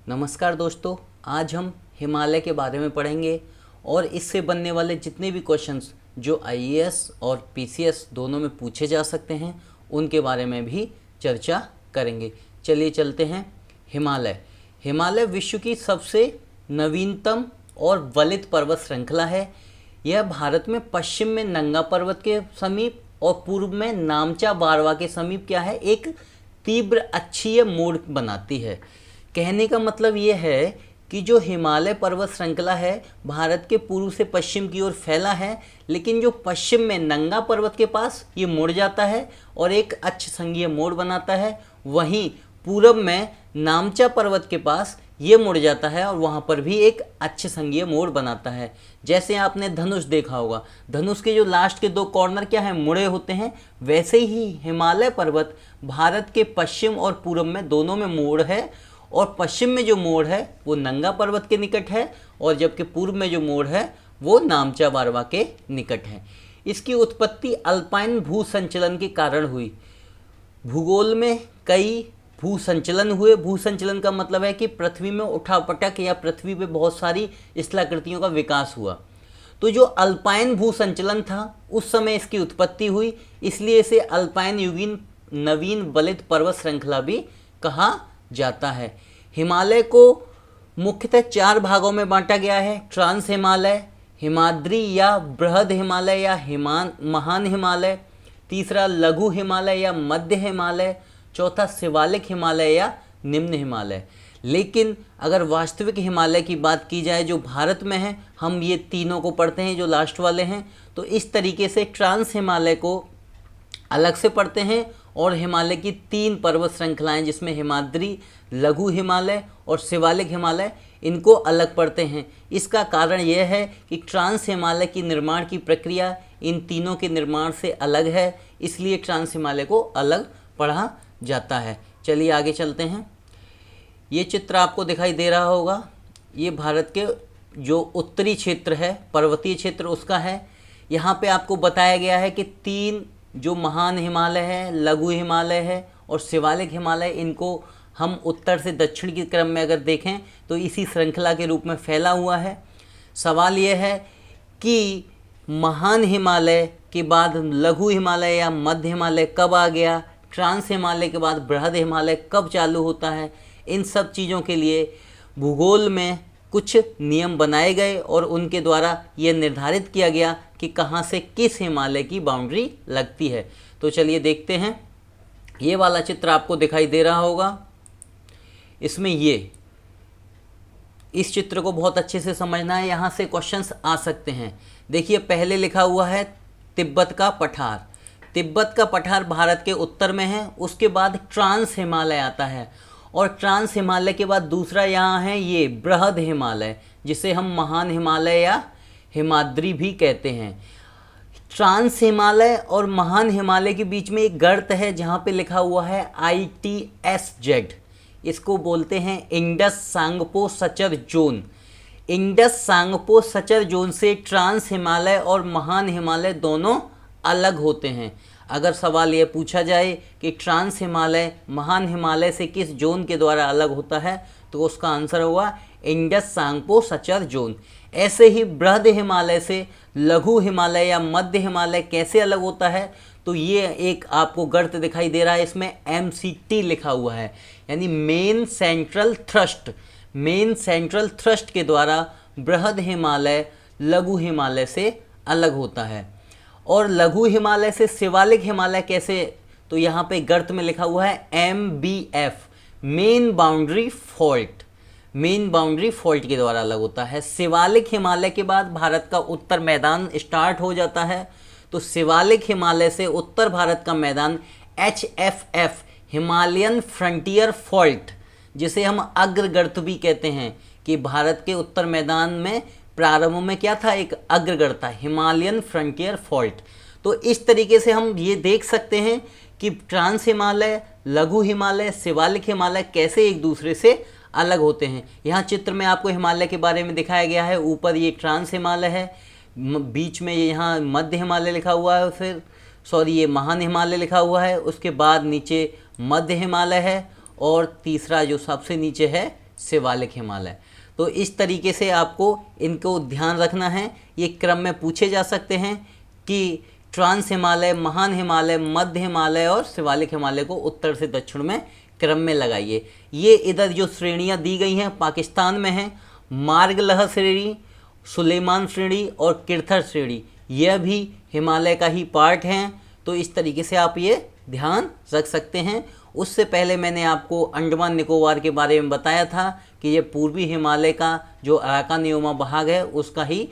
नमस्कार दोस्तों, आज हम हिमालय के बारे में पढ़ेंगे और इससे बनने वाले जितने भी क्वेश्चंस जो आईएएस और पीसीएस दोनों में पूछे जा सकते हैं उनके बारे में भी चर्चा करेंगे। चलिए चलते हैं। हिमालय हिमालय विश्व की सबसे नवीनतम और वलित पर्वत श्रृंखला है। यह भारत में पश्चिम में नंगा पर्वत के समीप और पूर्व में नामचा बारवा के समीप क्या है, एक तीव्र अक्षीय मोड़ बनाती है। कहने का मतलब ये है कि जो हिमालय पर्वत श्रृंखला है भारत के पूर्व से पश्चिम की ओर फैला है, लेकिन जो पश्चिम में नंगा पर्वत के पास ये मुड़ जाता है और एक अक्ष संघीय मोड़ बनाता है। वहीं पूरब में नामचा पर्वत के पास ये मुड़ जाता है और वहाँ पर भी एक अक्ष संघीय मोड़ बनाता है। जैसे आपने धनुष देखा होगा, धनुष के जो लास्ट के दो कॉर्नर क्या है, मुड़े होते हैं। वैसे ही हिमालय पर्वत भारत के पश्चिम और पूरब में दोनों में मोड़ है, और पश्चिम में जो मोड़ है वो नंगा पर्वत के निकट है और जबकि पूर्व में जो मोड़ है वो नामचा बारवा के निकट है। इसकी उत्पत्ति अल्पाइन भूसंचलन के कारण हुई। भूगोल में कई भूसंचलन हुए। भूसंचलन का मतलब है कि पृथ्वी में उठापटक या पृथ्वी पे बहुत सारी स्थलाकृतियों का विकास हुआ। तो जो अल्पाइन भूसंचलन था उस समय इसकी उत्पत्ति हुई, इसलिए इसे अल्पाइन युगीन नवीन वलित पर्वत श्रृंखला भी कहा जाता है। हिमालय को मुख्यतः चार भागों में बांटा गया है: ट्रांस हिमालय, हिमाद्री या बृहद हिमालय या महान हिमालय, तीसरा लघु हिमालय या मध्य हिमालय, चौथा शिवालिक हिमालय या निम्न हिमालय। लेकिन अगर वास्तविक हिमालय की बात की जाए जो भारत में है, हम ये तीनों को पढ़ते हैं जो लास्ट वाले हैं, तो इस तरीके से ट्रांस हिमालय को अलग से पढ़ते हैं और हिमालय की तीन पर्वत श्रृंखलाएं जिसमें हिमाद्री, लघु हिमालय और शिवालिक हिमालय, इनको अलग पढ़ते हैं। इसका कारण यह है कि ट्रांस हिमालय की निर्माण की प्रक्रिया इन तीनों के निर्माण से अलग है, इसलिए ट्रांस हिमालय को अलग पढ़ा जाता है। चलिए आगे चलते हैं। ये चित्र आपको दिखाई दे रहा होगा, ये भारत के जो उत्तरी क्षेत्र है, पर्वतीय क्षेत्र उसका है। यहाँ पे आपको बताया गया है कि तीन जो महान हिमालय है, लघु हिमालय है और शिवालिक हिमालय, इनको हम उत्तर से दक्षिण के क्रम में अगर देखें तो इसी श्रृंखला के रूप में फैला हुआ है। सवाल यह है कि महान हिमालय के बाद लघु हिमालय या मध्य हिमालय कब आ गया, ट्रांस हिमालय के बाद बृहद हिमालय कब चालू होता है। इन सब चीज़ों के लिए भूगोल में कुछ नियम बनाए गए और उनके द्वारा ये निर्धारित किया गया कि कहाँ से किस हिमालय की बाउंड्री लगती है। तो चलिए देखते हैं। ये वाला चित्र आपको दिखाई दे रहा होगा। इसमें इस चित्र को बहुत अच्छे से समझना है, यहाँ से क्वेश्चंस आ सकते हैं। देखिए पहले लिखा हुआ है तिब्बत का पठार। तिब्बत का पठार भारत के उत्तर में है। उसके बाद ट्रांस हिमालय आता है और ट्रांस हिमालय के बाद दूसरा यहाँ है ये बृहद हिमालय, जिसे हम महान हिमालय या हिमाद्री भी कहते हैं। ट्रांस हिमालय और महान हिमालय के बीच में एक गर्त है जहाँ पे लिखा हुआ है ITSZ। इसको बोलते हैं Indus Tsangpo suture zone. Indus Tsangpo suture zone से ट्रांस हिमालय और महान हिमालय दोनों अलग होते हैं। अगर सवाल ये पूछा जाए कि ट्रांस हिमालय महान हिमालय से किस जोन के द्वारा अलग होता है, तो उसका आंसर होगा इंडस सांगपो सचर जोन। ऐसे ही बृहद हिमालय से लघु हिमालय या मध्य हिमालय कैसे अलग होता है, तो ये एक आपको गर्त दिखाई दे रहा है, इसमें MCT लिखा हुआ है, यानी main central thrust. Main central thrust के द्वारा बृहद हिमालय लघु हिमालय से अलग होता है। और लघु हिमालय से शिवालिक हिमालय कैसे, तो यहाँ पे गर्त में लिखा हुआ है MBF, main boundary fault. Main boundary fault के द्वारा अलग होता है। शिवालिक हिमालय के बाद भारत का उत्तर मैदान स्टार्ट हो जाता है, तो शिवालिक हिमालय से उत्तर भारत का मैदान HFF, हिमालयन फ्रंटियर फॉल्ट, जिसे हम अग्रगर्त भी कहते हैं, कि भारत के उत्तर मैदान में प्रारंभ में क्या था, एक अग्रगर्त था, हिमालयन फ्रंटियर फॉल्ट। तो इस तरीके से हम ये देख सकते हैं कि ट्रांस हिमालय, लघु हिमालय, शिवालिक हिमालय कैसे एक दूसरे से अलग होते हैं। यहाँ चित्र में आपको हिमालय के बारे में दिखाया गया है। ऊपर ये ट्रांस हिमालय है, बीच में ये यहाँ मध्य हिमालय लिखा हुआ है, फिर ये महान हिमालय लिखा हुआ है, उसके बाद नीचे मध्य हिमालय है और तीसरा जो सबसे नीचे है शिवालिक हिमालय। तो इस तरीके से आपको इनको ध्यान रखना है, ये क्रम में पूछे जा सकते हैं कि ट्रांस हिमालय, महान हिमालय, मध्य हिमालय और शिवालिक हिमालय को उत्तर से दक्षिण में क्रम में लगाइए। ये इधर जो श्रेणियां दी गई हैं पाकिस्तान में हैं, मार्गलह श्रेणी, सुलेमान श्रेणी और किरथर श्रेणी, यह भी हिमालय का ही पार्ट हैं। तो इस तरीके से आप ये ध्यान रख सकते हैं। उससे पहले मैंने आपको अंडमान निकोबार के बारे में बताया था कि ये पूर्वी हिमालय का जो अराकानियोमा भाग है उसका ही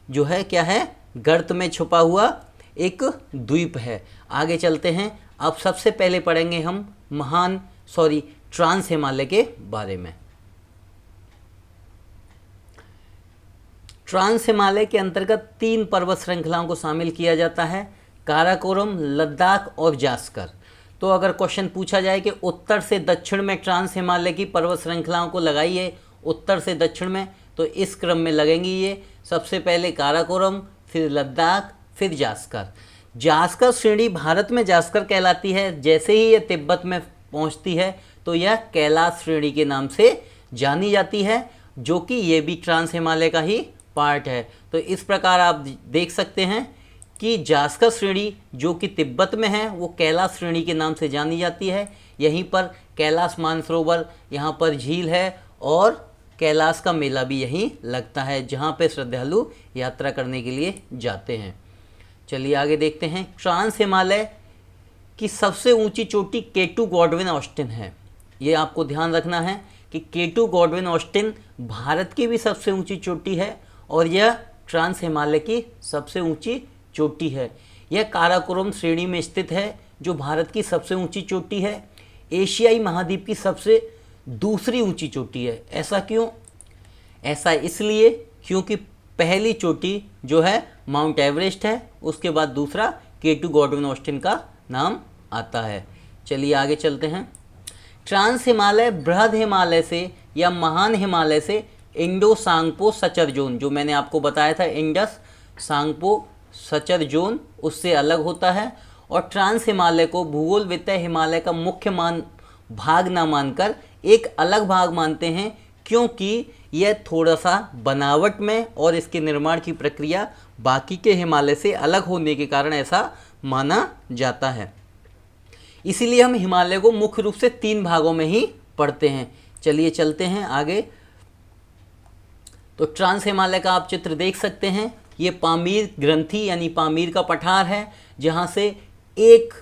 जो है क्या है, गर्त में छुपा हुआ एक द्वीप है। आगे चलते हैं। अब सबसे पहले पढ़ेंगे हम ट्रांस हिमालय के बारे में। ट्रांस हिमालय के अंतर्गत 3 पर्वत श्रृंखलाओं को शामिल किया जाता है, काराकोरम, लद्दाख और जास्कर। तो अगर क्वेश्चन पूछा जाए कि उत्तर से दक्षिण में ट्रांस हिमालय की पर्वत श्रृंखलाओं को लगाइए, उत्तर से दक्षिण में, तो इस क्रम में लगेंगी ये। सबसे पहले काराकोरम, फिर लद्दाख, फिर जास्कर। जास्कर श्रेणी भारत में जास्कर कहलाती है। जैसे ही ये तिब्बत में पहुंचती है तो यह कैलाश श्रेणी के नाम से जानी जाती है, जो कि ये भी ट्रांस हिमालय का ही पार्ट है। तो इस प्रकार आप देख सकते हैं कि जास्कर श्रेणी जो कि तिब्बत में है वो कैलाश श्रेणी के नाम से जानी जाती है। यहीं पर कैलाश मानसरोवर, यहाँ पर झील है और कैलाश का मेला भी यहीं लगता है, जहाँ पे श्रद्धालु यात्रा करने के लिए जाते हैं। चलिए आगे देखते हैं। ट्रांस हिमालय की सबसे ऊंची चोटी केटू गॉडविन ऑस्टिन है। ये आपको ध्यान रखना है कि केटू गॉडविन ऑस्टिन भारत की भी सबसे ऊंची चोटी है और यह ट्रांस हिमालय की सबसे ऊंची चोटी है। यह काराकोरम श्रेणी में स्थित है जो भारत की सबसे ऊंची चोटी है। एशियाई महाद्वीप की सबसे दूसरी ऊंची चोटी है। ऐसा क्यों? ऐसा इसलिए क्योंकि पहली चोटी जो है माउंट एवरेस्ट है, उसके बाद दूसरा केटू गॉडविन ऑस्टिन का नाम आता है। चलिए आगे चलते हैं। ट्रांस हिमालय बृहद हिमालय से या महान हिमालय से इंडो सांगपो सचर जोन, जो मैंने आपको बताया था इंडस सांगपो सचर जोन, उससे अलग होता है। और ट्रांस हिमालय को भूगोल वित्तीय हिमालय का मुख्य भाग ना मानकर एक अलग भाग मानते हैं, क्योंकि यह थोड़ा सा बनावट में और इसके निर्माण की प्रक्रिया बाकी के हिमालय से अलग होने के कारण ऐसा माना जाता है। इसीलिए हम हिमालय को मुख्य रूप से 3 भागों में ही पढ़ते हैं। चलिए चलते हैं आगे। तो ट्रांस हिमालय का आप चित्र देख सकते हैं। ये पामीर ग्रंथि यानी पामीर का पठार है, जहाँ से एक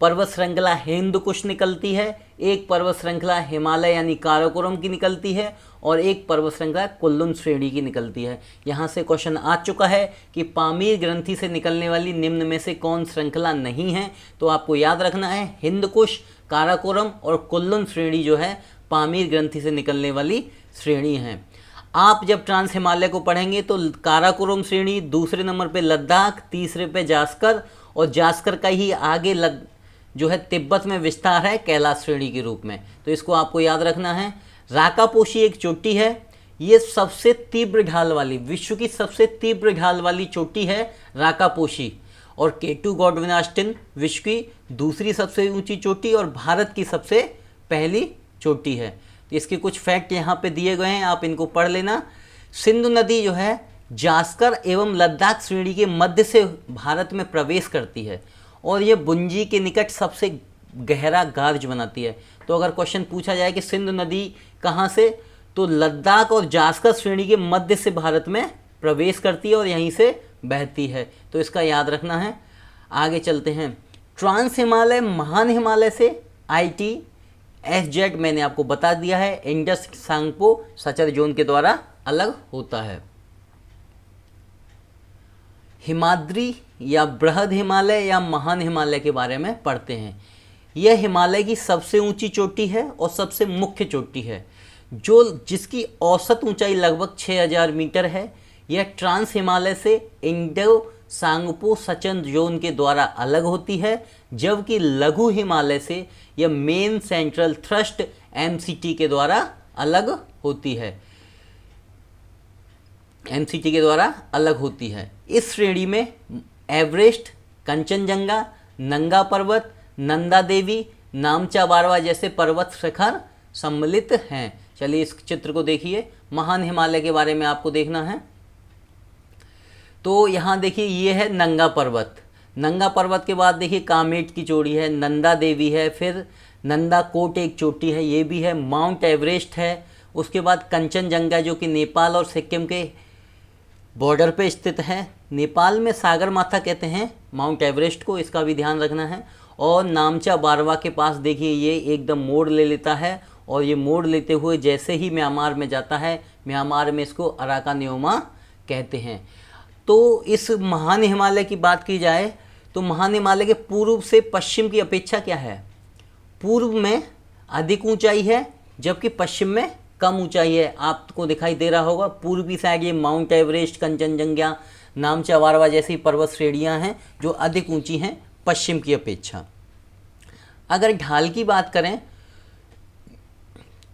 पर्वत श्रृंखला हिंद कुश निकलती है, एक पर्वत श्रृंखला हिमालय यानी काराकोरम की निकलती है और एक पर्वत श्रृंखला कुल्लुन श्रेणी की निकलती है। यहाँ से क्वेश्चन आ चुका है कि पामीर ग्रंथि से निकलने वाली निम्न में से कौन श्रृंखला नहीं है। तो आपको याद रखना है हिंद कुश, काराकोरम और कुल्लुन श्रेणी जो है पामीर ग्रंथि से निकलने वाली श्रेणी है। आप जब ट्रांस हिमालय को पढ़ेंगे तो काराकोरम श्रेणी, दूसरे नंबर पे लद्दाख, तीसरे पे जास्कर और जास्कर का ही आगे जो है तिब्बत में विस्तार है कैलाश श्रेणी के रूप में। तो इसको आपको याद रखना है। राकापोशी एक चोटी है, ये सबसे तीव्र ढाल वाली, विश्व की सबसे तीव्र ढाल वाली चोटी है राकापोशी। और केटू गॉडविन ऑस्टिन विश्व की दूसरी सबसे ऊंची चोटी और भारत की सबसे पहली चोटी है। इसके कुछ फैक्ट यहाँ पे दिए गए हैं, आप इनको पढ़ लेना। सिंधु नदी जो है जास्कर एवं लद्दाख श्रेणी के मध्य से भारत में प्रवेश करती है और ये बुंजी के निकट सबसे गहरा गार्ज बनाती है। तो अगर क्वेश्चन पूछा जाए कि सिंधु नदी कहाँ से, तो लद्दाख और जास्कर श्रेणी के मध्य से भारत में प्रवेश करती है और यहीं से बहती है। तो इसका याद रखना है। आगे चलते हैं। ट्रांस हिमालय महान हिमालय से ITSZ मैंने आपको बता दिया है, इंडस सांगपो सचर जोन के द्वारा अलग होता है। हिमाद्री या बृहद हिमालय या महान हिमालय के बारे में पढ़ते हैं। यह हिमालय की सबसे ऊंची चोटी है और सबसे मुख्य चोटी है, जिसकी औसत ऊंचाई लगभग 6000 मीटर है। यह ट्रांस हिमालय से इंडो सांगपो सचर जोन के द्वारा अलग होती है, जबकि लघु हिमालय से यह मेन सेंट्रल थ्रस्ट MCT के द्वारा अलग होती है। MCT के द्वारा अलग होती है। इस श्रेणी में एवरेस्ट, कंचनजंगा, नंगा पर्वत, नंदा देवी, नामचा बारवा जैसे पर्वत शिखर सम्मिलित हैं। चलिए इस चित्र को देखिए, महान हिमालय के बारे में आपको देखना है। तो यहाँ देखिए ये है नंगा पर्वत। नंगा पर्वत के बाद देखिए कामेट की चोटी है, नंदा देवी है, फिर नंदा कोट एक चोटी है, ये भी है, माउंट एवरेस्ट है, उसके बाद कंचनजंगा जो कि नेपाल और सिक्किम के बॉर्डर पे स्थित है। नेपाल में सागर माथा कहते हैं माउंट एवरेस्ट को, इसका भी ध्यान रखना है। और नामचा बारवा के पास देखिए ये एकदम मोड़ ले लेता है, और ये मोड़ लेते हुए जैसे ही म्यांमार में जाता है, म्यांमार में इसको अराकानियोमा कहते हैं। तो इस महान हिमालय की बात की जाए तो महान हिमालय के पूर्व से पश्चिम की अपेक्षा क्या है, पूर्व में अधिक ऊंचाई है जबकि पश्चिम में कम ऊंचाई है। आपको दिखाई दे रहा होगा पूर्वी साइड ये माउंट एवरेस्ट, कंचनजंगा, नामचा बारवा जैसी पर्वत श्रेणियां हैं जो अधिक ऊंची हैं पश्चिम की अपेक्षा। अगर ढाल की बात करें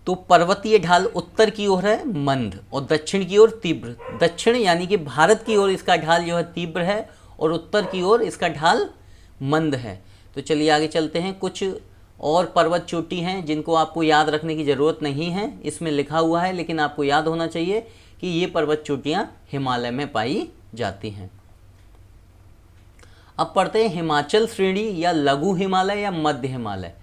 तो पर्वतीय ढाल उत्तर की ओर है मंद और दक्षिण की ओर तीव्र। दक्षिण यानी कि भारत की ओर इसका ढाल जो है तीव्र है और उत्तर की ओर इसका ढाल मंद है। तो चलिए आगे चलते हैं। कुछ और पर्वत चोटी हैं जिनको आपको याद रखने की ज़रूरत नहीं है, इसमें लिखा हुआ है लेकिन आपको याद होना चाहिए कि ये पर्वत चोटियाँ हिमालय में पाई जाती हैं। अब पढ़ते हैं हिमाचल श्रेणी या लघु हिमालय या मध्य हिमालय।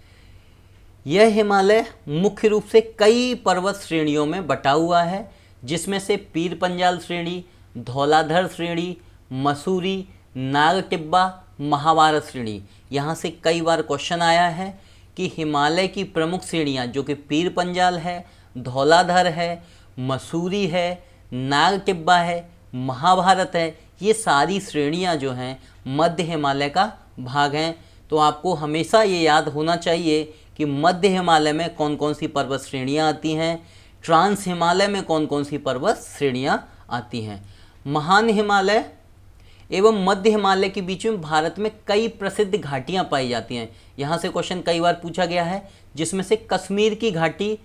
यह हिमालय मुख्य रूप से कई पर्वत श्रेणियों में बटा हुआ है, जिसमें से पीर पंजाल श्रेणी, धौलाधर श्रेणी, मसूरी, नाग टिब्बा, महाभारत श्रेणी। यहाँ से कई बार क्वेश्चन आया है कि हिमालय की प्रमुख श्रेणियाँ जो कि पीर पंजाल है, धौलाधर है, मसूरी है, नाग टिब्बा है, महाभारत है, ये सारी श्रेणियाँ जो हैं मध्य हिमालय का भाग हैं। तो आपको हमेशा ये याद होना चाहिए कि मध्य हिमालय में कौन कौन सी पर्वत श्रेणियाँ आती हैं, ट्रांस हिमालय में कौन कौन सी पर्वत श्रेणियाँ आती हैं। महान हिमालय एवं मध्य हिमालय के बीच में भारत में कई प्रसिद्ध घाटियाँ पाई जाती हैं। यहाँ से क्वेश्चन कई बार पूछा गया है, जिसमें से कश्मीर की घाटी,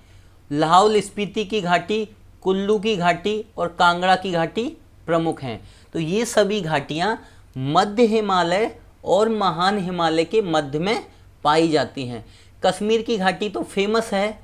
लाहौल स्पीति की घाटी, कुल्लू की घाटी और कांगड़ा की घाटी प्रमुख हैं। तो ये सभी घाटियाँ मध्य हिमालय और महान हिमालय के मध्य में पाई जाती हैं। कश्मीर की घाटी तो फेमस है,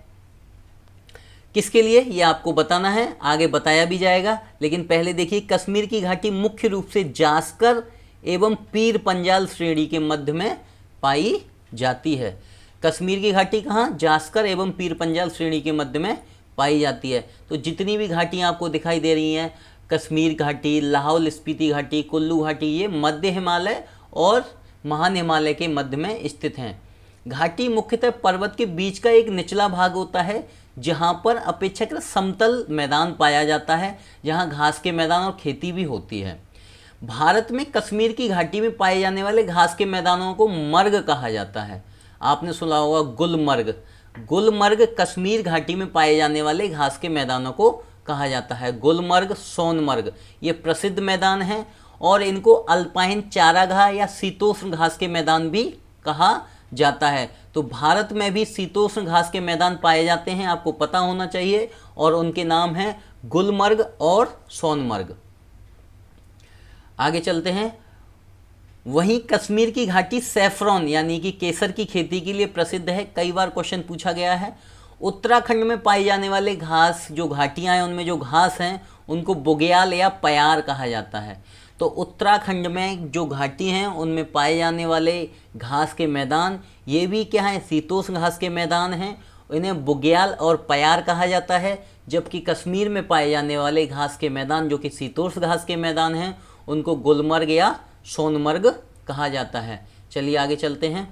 किसके लिए ये आपको बताना है, आगे बताया भी जाएगा। लेकिन पहले देखिए कश्मीर की घाटी मुख्य रूप से जास्कर एवं पीर पंजाल श्रेणी के मध्य में पाई जाती है। कश्मीर की घाटी कहाँ, जास्कर एवं पीर पंजाल श्रेणी के मध्य में पाई जाती है। तो जितनी भी घाटियाँ आपको दिखाई दे रही हैं, कश्मीर घाटी, लाहौल स्पीति घाटी, कुल्लू घाटी, ये मध्य हिमालय और महान हिमालय के मध्य में स्थित हैं। घाटी मुख्यतः पर्वत के बीच का एक निचला भाग होता है, जहाँ पर अपेक्षाकृत समतल मैदान पाया जाता है, जहाँ घास के मैदान और खेती भी होती है। भारत में कश्मीर की घाटी में पाए जाने वाले घास के मैदानों को मर्ग कहा जाता है। आपने सुना होगा गुलमर्ग। गुलमर्ग कश्मीर घाटी में पाए जाने वाले घास के मैदानों को कहा जाता है। गुलमर्ग, सोनमर्ग ये प्रसिद्ध मैदान हैं और इनको अल्पाइन चारागाह या शीतोष्ण घास के मैदान भी कहा जाता है। तो भारत में भी शीतोष्ण घास के मैदान पाए जाते हैं, आपको पता होना चाहिए, और उनके नाम हैं गुलमर्ग और सोनमर्ग। आगे चलते हैं। वहीं कश्मीर की घाटी सैफरॉन यानी कि केसर की खेती के लिए प्रसिद्ध है। कई बार क्वेश्चन पूछा गया है। उत्तराखंड में पाई जाने वाले घास जो घाटियाँ हैं उनमें जो घास हैं उनको बुग्याल या प्यार कहा जाता है। तो उत्तराखंड में जो घाटी हैं उनमें पाए जाने वाले घास के मैदान ये भी क्या है, शीतोष्ण घास के मैदान हैं, इन्हें बुग्याल और प्यार कहा जाता है। जबकि कश्मीर में पाए जाने वाले घास के मैदान जो कि शीतोष्ण घास के मैदान हैं उनको गुलमर्ग या सोनमर्ग कहा जाता है। चलिए आगे चलते हैं।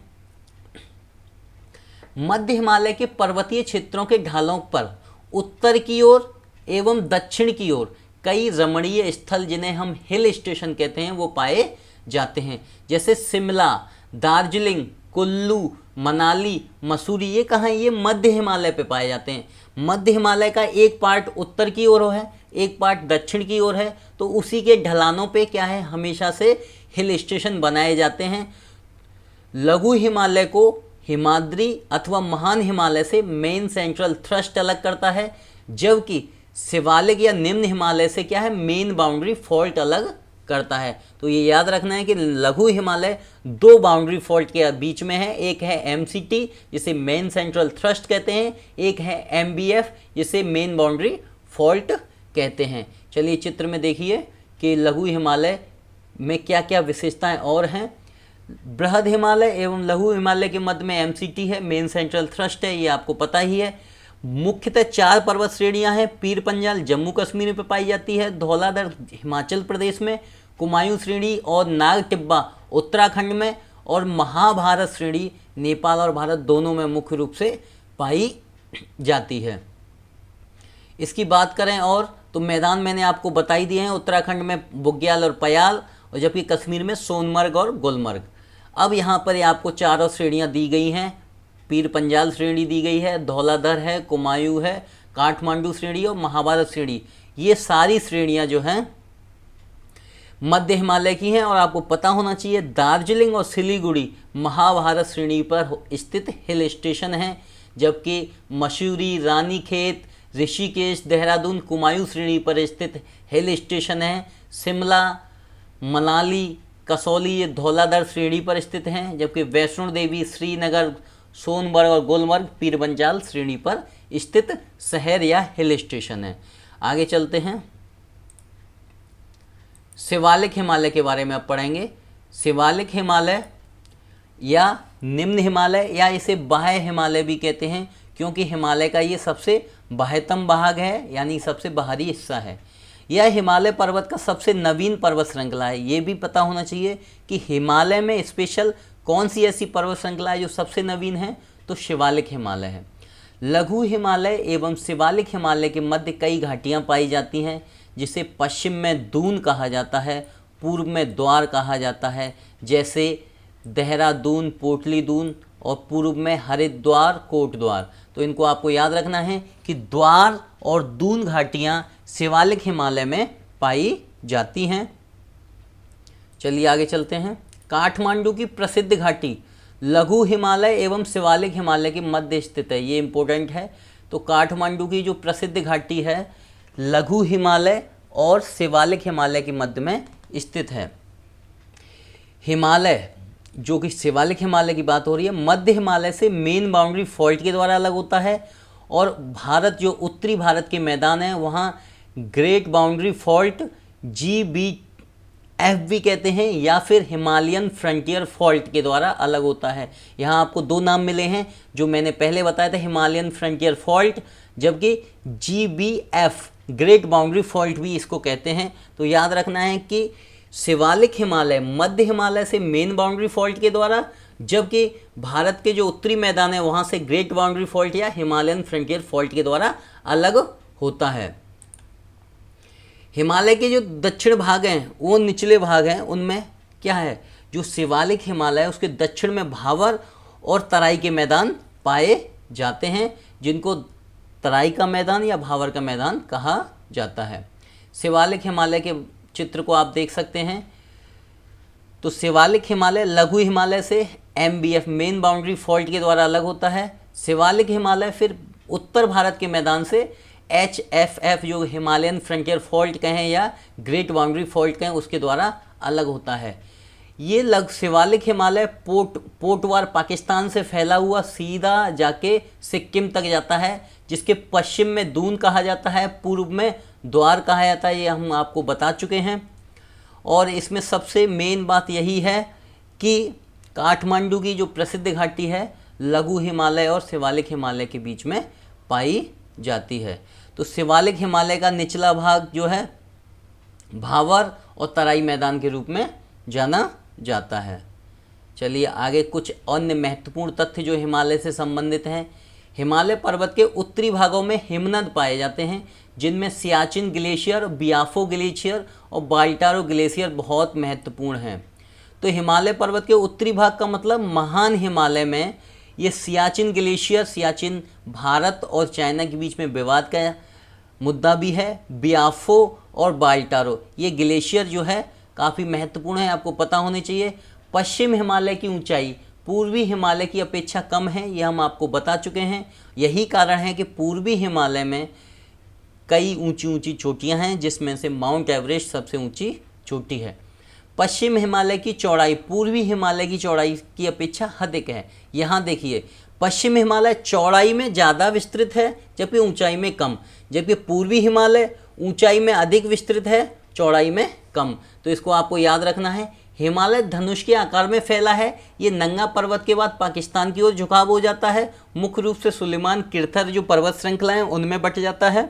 मध्य हिमालय के पर्वतीय क्षेत्रों के ढालों पर उत्तर की ओर एवं दक्षिण की ओर कई रमणीय स्थल जिन्हें हम हिल स्टेशन कहते हैं वो पाए जाते हैं, जैसे शिमला, दार्जिलिंग, कुल्लू, मनाली, मसूरी। ये कहाँ, ये मध्य हिमालय पे पाए जाते हैं। मध्य हिमालय का एक पार्ट उत्तर की ओर है, एक पार्ट दक्षिण की ओर है, तो उसी के ढलानों पे क्या है, हमेशा से हिल स्टेशन बनाए जाते हैं। लघु हिमालय को हिमाद्री अथवा महान हिमालय से मेन सेंट्रल थ्रस्ट अलग करता है, जबकि शिवालिक या निम्न हिमालय से क्या है, मेन बाउंड्री फॉल्ट अलग करता है। तो ये याद रखना है कि लघु हिमालय दो बाउंड्री फॉल्ट के बीच में है, एक है MCT जिसे मेन सेंट्रल थ्रस्ट कहते हैं, एक है MBF जिसे मेन बाउंड्री फॉल्ट कहते हैं। चलिए चित्र में देखिए कि लघु हिमालय में क्या क्या विशेषताएं और हैं। बृहद हिमालय एवं लघु हिमालय के मध्य में MCT है, मेन सेंट्रल थ्रस्ट है, ये आपको पता ही है। मुख्यतः 4 पर्वत श्रेणियां हैं। पीर पंजाल जम्मू कश्मीर में पाई जाती है, धौलाधर हिमाचल प्रदेश में, कुमायूं श्रेणी और नाग टिब्बा उत्तराखंड में, और महाभारत श्रेणी नेपाल और भारत दोनों में मुख्य रूप से पाई जाती है। इसकी बात करें और तो मैदान मैंने आपको बता ही दिए हैं, उत्तराखंड में बुग्याल और पयाल, और जबकि कश्मीर में सोनमर्ग और गुलमर्ग। अब यहाँ पर आपको चारों श्रेणियाँ दी गई हैं। पीर पंजाल श्रेणी दी गई है, धौलाधर है, कुमायूं है, काठमांडू श्रेणी और महाभारत श्रेणी। ये सारी श्रेणियाँ जो हैं मध्य हिमालय की हैं। और आपको पता होना चाहिए दार्जिलिंग और सिलीगुड़ी महाभारत श्रेणी पर स्थित हिल स्टेशन हैं, जबकि मसूरी, रानीखेत, ऋषिकेश, देहरादून कुमायूं श्रेणी पर स्थित हिल स्टेशन हैं। शिमला, मनाली, कसौली ये धौलाधर श्रेणी पर स्थित हैं, जबकि वैष्णो देवी, श्रीनगर, सोनमर्ग और गुलमर्ग पीर पंजाल श्रेणी पर स्थित शहर या हिल स्टेशन है। आगे चलते हैं, शिवालिक हिमालय के बारे में अब पढ़ेंगे। शिवालिक हिमालय या निम्न हिमालय या इसे बाह्य हिमालय भी कहते हैं, क्योंकि हिमालय का ये सबसे बाह्यतम भाग है, यानी सबसे बाहरी हिस्सा है। यह हिमालय पर्वत का सबसे नवीन पर्वत श्रृंखला है। ये भी पता होना चाहिए कि हिमालय में स्पेशल कौन सी ऐसी पर्वत श्रृंखला है जो सबसे नवीन है, तो शिवालिक हिमालय है। लघु हिमालय एवं शिवालिक हिमालय के मध्य कई घाटियाँ पाई जाती हैं, जिसे पश्चिम में दून कहा जाता है, पूर्व में द्वार कहा जाता है, जैसे देहरादून, पोटली दून, और पूर्व में हरिद्वार, कोटद्वार। तो इनको आपको याद रखना है कि द्वार और दून घाटियाँ शिवालिक हिमालय में पाई जाती हैं। चलिए आगे चलते हैं। काठमांडू की प्रसिद्ध घाटी लघु हिमालय एवं शिवालिक हिमालय के मध्य स्थित है, ये इम्पोर्टेंट है। तो काठमांडू की जो प्रसिद्ध घाटी है लघु हिमालय और शिवालिक हिमालय के मध्य में स्थित है। हिमालय जो कि शिवालिक हिमालय की बात हो रही है, मध्य हिमालय से मेन बाउंड्री फॉल्ट के द्वारा अलग होता है, और भारत जो उत्तरी भारत के मैदान है वहाँ ग्रेट बाउंड्री फॉल्ट GBF भी कहते हैं, या फिर हिमालयन फ्रंटियर फॉल्ट के द्वारा अलग होता है। यहाँ आपको दो नाम मिले हैं जो मैंने पहले बताया था, हिमालयन फ्रंटियर फॉल्ट, जबकि GBF ग्रेट बाउंड्री फॉल्ट भी इसको कहते हैं। तो याद रखना है कि शिवालिक हिमालय मध्य हिमालय से मेन बाउंड्री फॉल्ट के द्वारा, जबकि भारत के जो उत्तरी मैदान है वहाँ से ग्रेट बाउंड्री फॉल्ट या हिमालयन फ्रंटियर फॉल्ट के द्वारा अलग होता है। हिमालय के जो दक्षिण भाग हैं वो निचले भाग हैं, उनमें क्या है, जो शिवालिक हिमालय है उसके दक्षिण में भावर और तराई के मैदान पाए जाते हैं, जिनको तराई का मैदान या भावर का मैदान कहा जाता है। शिवालिक हिमालय के चित्र को आप देख सकते हैं। तो शिवालिक हिमालय लघु हिमालय से MBF मेन बाउंड्री फॉल्ट के द्वारा अलग होता है। शिवालिक हिमालय फिर उत्तर भारत के मैदान से HFF जो हिमालयन फ्रंटियर फॉल्ट कहें या ग्रेट बाउंड्री फॉल्ट कहें उसके द्वारा अलग होता है। ये शिवालिक हिमालय पोटवार पाकिस्तान से फैला हुआ सीधा जाके सिक्किम तक जाता है, जिसके पश्चिम में दून कहा जाता है, पूर्व में द्वार कहा जाता है, ये हम आपको बता चुके हैं। और इसमें सबसे मेन बात यही है कि काठमांडू की जो प्रसिद्ध घाटी है लघु हिमालय और शिवालिक हिमालय के बीच में पाई जाती है। तो शिवालिक हिमालय का निचला भाग जो है भावर और तराई मैदान के रूप में जाना जाता है। चलिए आगे कुछ अन्य महत्वपूर्ण तथ्य जो हिमालय से संबंधित हैं। हिमालय पर्वत के उत्तरी भागों में हिमनद पाए जाते हैं, जिनमें सियाचिन ग्लेशियर, बियाफो ग्लेशियर और बाल्टारो ग्लेशियर बहुत महत्वपूर्ण हैं। तो हिमालय पर्वत के उत्तरी भाग का मतलब महान हिमालय में ये सियाचिन ग्लेशियर, सियाचिन भारत और चाइना के बीच में विवाद का मुद्दा भी है, बियाफो और बाल्टारो ये ग्लेशियर जो है काफ़ी महत्वपूर्ण है, आपको पता होनी चाहिए। पश्चिम हिमालय की ऊंचाई पूर्वी हिमालय की अपेक्षा कम है, ये हम आपको बता चुके हैं। यही कारण है कि पूर्वी हिमालय में कई ऊंची ऊंची चोटियां हैं, जिसमें से माउंट एवरेस्ट सबसे ऊंची चोटी है। पश्चिम हिमालय की चौड़ाई पूर्वी हिमालय की चौड़ाई की अपेक्षा अधिक है। यहाँ देखिए पश्चिम हिमालय चौड़ाई में ज़्यादा विस्तृत है जबकि ऊंचाई में कम, जबकि पूर्वी हिमालय ऊंचाई में अधिक विस्तृत है, चौड़ाई में कम। तो इसको आपको याद रखना है। हिमालय धनुष के आकार में फैला है। ये नंगा पर्वत के बाद पाकिस्तान की ओर झुकाव हो जाता है। मुख्य रूप से सुलेमान किर्थर जो पर्वत श्रृंखला है उनमें बट जाता है,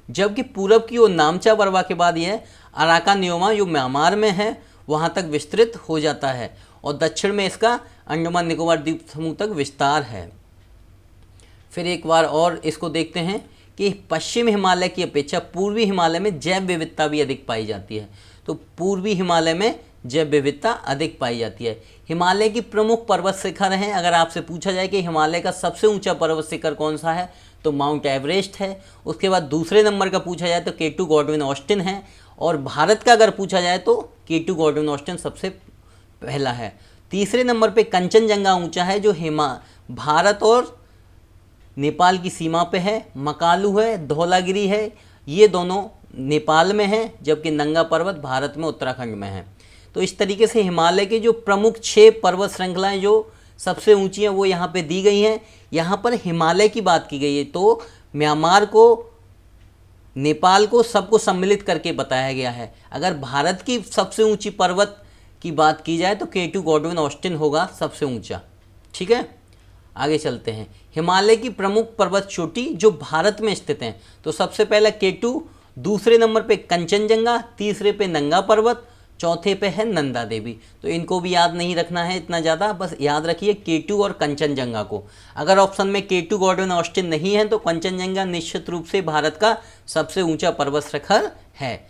जबकि पूरब की ओर नामचा बरवा के बाद यह अराकानियोमा जो म्यांमार में है वहाँ तक विस्तृत हो जाता है, और दक्षिण में इसका अंडमान निकोबार द्वीप समूह तक विस्तार है। फिर एक बार और इसको देखते हैं कि पश्चिम हिमालय की अपेक्षा पूर्वी हिमालय में जैव विविधता भी अधिक पाई जाती है। तो पूर्वी हिमालय में जैव विविधता अधिक पाई जाती है। हिमालय की प्रमुख पर्वत शिखर हैं। अगर आपसे पूछा जाए कि हिमालय का सबसे ऊंचा पर्वत शिखर कौन सा है तो माउंट एवरेस्ट है। उसके बाद दूसरे नंबर का पूछा जाए तो K2 गॉडविन ऑस्टिन है, और भारत का अगर पूछा जाए तो K2 गॉडविन ऑस्टिन सबसे पहला है। तीसरे नंबर पे कंचनजंगा ऊंचा है जो भारत और नेपाल की सीमा पे है। मकालू है, धौलागिरी है, ये दोनों नेपाल में हैं, जबकि नंगा पर्वत भारत में उत्तराखंड में है। तो इस तरीके से हिमालय के जो प्रमुख 6 पर्वत श्रृंखलाएं जो सबसे ऊंची हैं वो यहाँ पे दी गई हैं। यहाँ पर हिमालय की बात की गई है तो म्यांमार को, नेपाल को, सबको सम्मिलित करके बताया गया है। अगर भारत की सबसे ऊंची पर्वत की बात की जाए तो K2 गॉडविन ऑस्टिन होगा सबसे ऊंचा। ठीक है, आगे चलते हैं। हिमालय की प्रमुख पर्वत चोटी जो भारत में स्थित हैं, तो सबसे पहला K2, दूसरे नंबर पे कंचनजंगा, तीसरे पे नंगा पर्वत, चौथे पे है नंदा देवी। तो इनको भी याद नहीं रखना है इतना ज़्यादा, बस याद रखिए K2 और कंचनजंगा को। अगर ऑप्शन में K2 गॉडविन ऑस्टिन नहीं है तो कंचनजंगा निश्चित रूप से भारत का सबसे ऊंचा पर्वत शिखर है।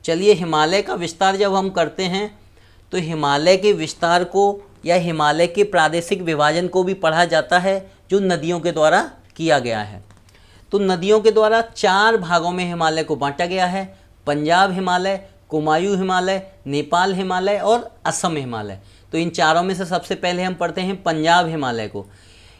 चलिए, हिमालय का विस्तार जब हम करते हैं तो हिमालय के विस्तार को या हिमालय के प्रादेशिक विभाजन को भी पढ़ा जाता है जो नदियों के द्वारा किया गया है। तो नदियों के द्वारा 4 भागों में हिमालय को बांटा गया है। पंजाब हिमालय, कुमायूं हिमालय, नेपाल हिमालय और असम हिमालय। तो इन चारों में से सबसे पहले हम पढ़ते हैं पंजाब हिमालय को।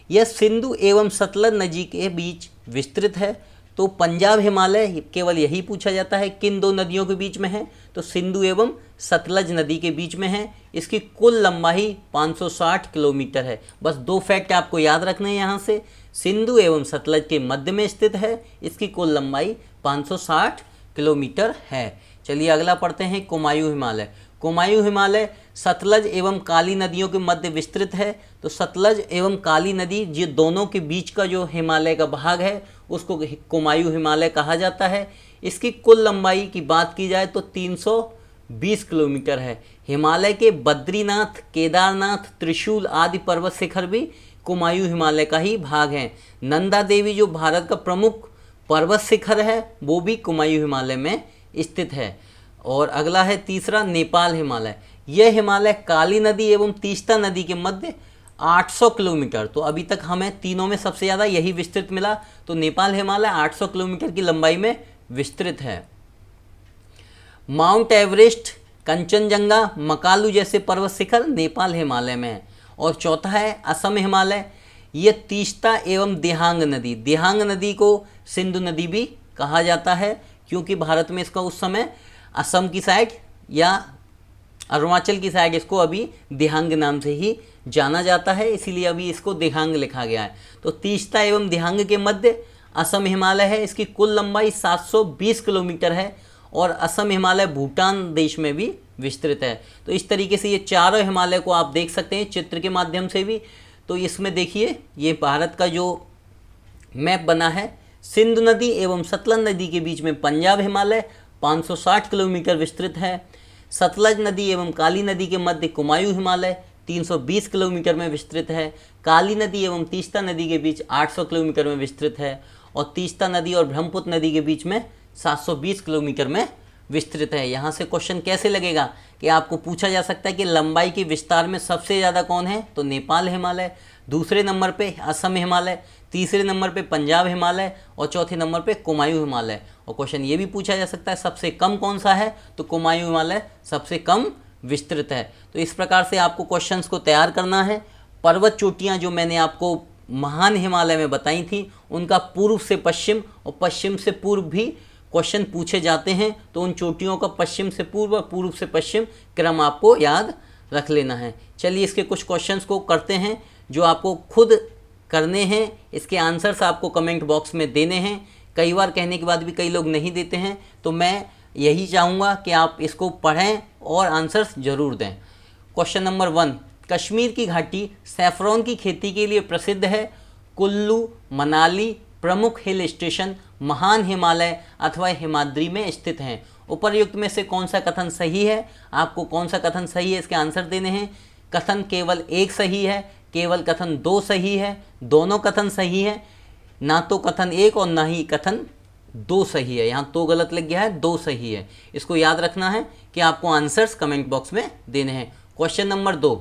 यह सिंधु एवं सतलज नदी के बीच विस्तृत है। तो पंजाब हिमालय केवल यही पूछा जाता है किन 2 नदियों के बीच में है, तो सिंधु एवं सतलज नदी के बीच में है। इसकी कुल लंबाई 560 किलोमीटर है। बस 2 फैक्ट आपको याद रखने हैं यहाँ से। सिंधु एवं सतलज के मध्य में स्थित है, इसकी कुल लंबाई 560 किलोमीटर है। चलिए अगला पढ़ते हैं कुमायूं हिमालय। कुमायूं हिमालय सतलज एवं काली नदियों के मध्य विस्तृत है। तो सतलज एवं काली नदी ये दोनों के बीच का जो हिमालय का भाग है उसको कुमायूं हिमालय कहा जाता है। इसकी कुल लंबाई की बात की जाए तो 320 किलोमीटर है। हिमालय के बद्रीनाथ, केदारनाथ, त्रिशूल आदि पर्वत शिखर भी कुमायूं हिमालय का ही भाग है। नंदा देवी जो भारत का प्रमुख पर्वत शिखर है वो भी कुमायूं हिमालय में स्थित है। और अगला है तीसरा नेपाल हिमालय। यह हिमालय काली नदी एवं तीस्ता नदी के मध्य 800 किलोमीटर, तो अभी तक हमें तीनों में सबसे ज़्यादा यही विस्तृत मिला। तो नेपाल हिमालय 800 किलोमीटर की लंबाई में विस्तृत है। माउंट एवरेस्ट, कंचनजंगा, मकालू जैसे पर्वत शिखर नेपाल हिमालय में है। और चौथा है असम हिमालय। ये तीस्ता एवं दिहांग नदी, दिहांग नदी को सिंधु नदी भी कहा जाता है क्योंकि भारत में इसका उस समय असम की साइड या अरुणाचल की साइड इसको अभी दिहांग नाम से ही जाना जाता है, इसीलिए अभी इसको दिहांग लिखा गया है। तो तीस्ता एवं दिहांग के मध्य असम हिमालय है। इसकी कुल लंबाई 720 किलोमीटर है और असम हिमालय भूटान देश में भी विस्तृत है। तो इस तरीके से ये चारों हिमालय को आप देख सकते हैं चित्र के माध्यम से भी। तो इसमें देखिए ये भारत का जो मैप बना है, सिंधु नदी एवं सतलज नदी के बीच में पंजाब हिमालय 560 किलोमीटर विस्तृत है। सतलज नदी एवं काली नदी के मध्य कुमायूं हिमालय 320 किलोमीटर में विस्तृत है। काली नदी एवं तीस्ता नदी के बीच 800 किलोमीटर में विस्तृत है और तीस्ता नदी और ब्रह्मपुत्र नदी के बीच में 720 किलोमीटर में विस्तृत है। यहाँ से क्वेश्चन कैसे लगेगा कि आपको पूछा जा सकता है कि लंबाई के विस्तार में सबसे ज़्यादा कौन है, तो नेपाल हिमालय, दूसरे नंबर पे असम हिमालय, तीसरे नंबर पे पंजाब हिमालय और चौथे नंबर पे कुमायूं हिमालय। और क्वेश्चन ये भी पूछा जा सकता है सबसे कम कौन सा है, तो कुमायूं हिमालय सबसे कम विस्तृत है। तो इस प्रकार से आपको क्वेश्चंस को तैयार करना है। पर्वत चोटियाँ जो मैंने आपको महान हिमालय में बताई थी उनका पूर्व से पश्चिम और पश्चिम से पूर्व भी क्वेश्चन पूछे जाते हैं तो उन चोटियों का पश्चिम से पूर्व और पूर्व से पश्चिम क्रम आपको याद रख लेना है। चलिए इसके कुछ क्वेश्चंस को करते हैं जो आपको खुद करने हैं। इसके आंसर्स आपको कमेंट बॉक्स में देने हैं। कई बार कहने के बाद भी कई लोग नहीं देते हैं, तो मैं यही चाहूँगा कि आप इसको पढ़ें और आंसर्स ज़रूर दें। क्वेश्चन नंबर 1, कश्मीर की घाटी सैफरॉन की खेती के लिए प्रसिद्ध है। कुल्लू, मनाली, प्रमुख हिल स्टेशन, महान हिमालय अथवा हिमाद्री में स्थित हैं। उपर्युक्त में से कौन सा कथन सही है? आपको कौन सा कथन सही है इसके आंसर देने हैं। कथन केवल एक सही है, केवल कथन 2 सही है, दोनों कथन सही है, ना तो कथन 1 और ना ही कथन 2 सही है। यहाँ तो गलत लग गया है, 2 सही है। इसको याद रखना है कि आपको आंसर्स कमेंट बॉक्स में देने हैं। क्वेश्चन नंबर 2,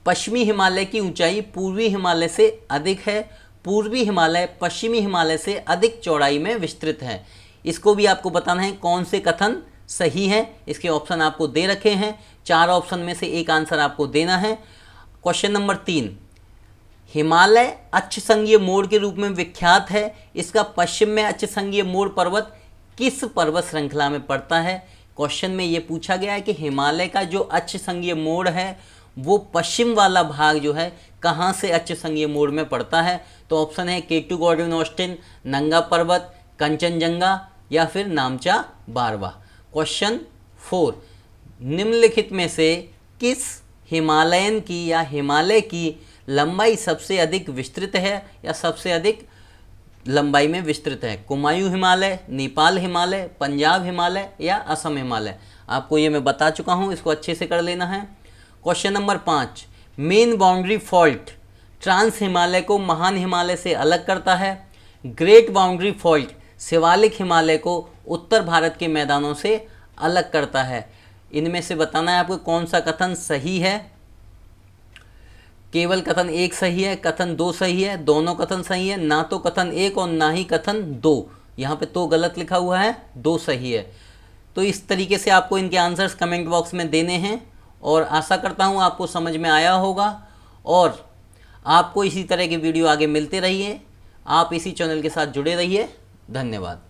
पश्चिमी हिमालय की ऊंचाई पूर्वी हिमालय से अधिक है। पूर्वी हिमालय पश्चिमी हिमालय से अधिक चौड़ाई में विस्तृत है। इसको भी आपको बताना है कौन से कथन सही है। इसके ऑप्शन आपको दे रखे हैं, 4 ऑप्शन में से एक आंसर आपको देना है। क्वेश्चन नंबर 3, हिमालय अक्षसंगीय मोड़ के रूप में विख्यात है। इसका पश्चिम में अक्षसंगीय मोड़ पर्वत किस पर्वत श्रृंखला में पड़ता है? क्वेश्चन में ये पूछा गया है कि हिमालय का जो अक्षसंगीय मोड़ है वो पश्चिम वाला भाग जो है कहाँ से अक्षसंगीय मोड़ में पड़ता है? तो ऑप्शन है K2 गॉर्डन ऑस्टिन, नंगा पर्वत, कंचनजंगा या फिर नामचा बारवा। क्वेश्चन 4, निम्नलिखित में से किस हिमालयन की या हिमालय की लंबाई सबसे अधिक विस्तृत है या सबसे अधिक लंबाई में विस्तृत है? कुमायूं हिमालय, नेपाल हिमालय, पंजाब हिमालय या असम हिमालय? आपको ये मैं बता चुका हूँ, इसको अच्छे से कर लेना है। Question number 5, main boundary fault trans Himalaya को महान हिमालय से अलग करता है। Great boundary fault Shivalik Himalaya को उत्तर भारत के मैदानों से अलग करता है। इनमें से बताना है आपको कौन सा कथन सही है। केवल कथन 1 सही है, कथन 2 सही है, दोनों कथन सही है, ना तो कथन 1 और ना ही कथन 2। यहाँ पे तो गलत लिखा हुआ है, 2 सही है। तो इस तरीके से आपको इनके आंसर्स कमेंट बॉक्स में देने हैं और आशा करता हूँ आपको समझ में आया होगा और आपको इसी तरह के वीडियो आगे मिलते रहिए। आप इसी चैनल के साथ जुड़े रहिए। धन्यवाद।